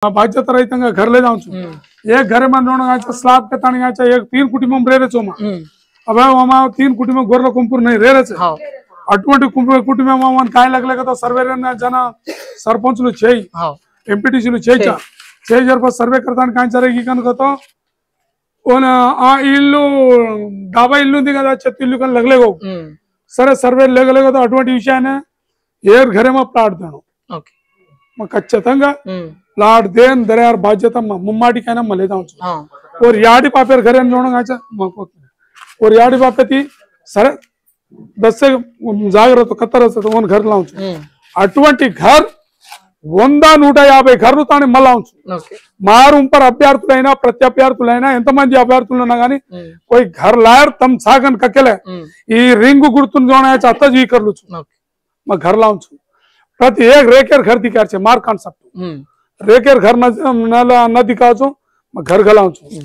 बाध्यता रहित घर ले जाऊँ एक घरे में रोण स्लाब के तानी एक 3 कुटुंब रे रहे अब वहाँ 3 कुटुंब गोरल कुंपूर नहीं रे रहे अटुवंटि कुटुंब काय लगले तो सर्वे जन सरपंच ఎంపీటీసీలు చేయించారు సర్వే కడతానికి కాంచారు కనుక ఇల్లు డాబా ఇల్లు ఉంది కదా చెత్త ఇల్లు కానీ लगलेगो సరే సర్వే लगलेगो तो అటువంటి విషయాన్ని ఏర్ घरे में प्लाट देनो ఖచ్చితంగా प्लाट देन दरयार बाध्यత ముమ్మాటికైనా మలేదాం और याडी पापेर घरे जोड़गा और याडी पापेती सरे 10 से जागृत 70 घर लाऊं అటువంటి घर 100-150 घर्रु तानी मल्ला मार उपर अभ्यर्थुलैना प्रति अभ्यर्थुलैना एंतमंदी अभ्यर्थुलुन्ना गानी कोई घर लायर तम सागन कक्केले ई रिंग गुर्तुन जोणायचं आता जी करलू मग घर लावून प्रति एक रेकेर घर दिखाचे मार कॉन्सेप्ट रेकेर घर न दिखाचो मग घर घालावचो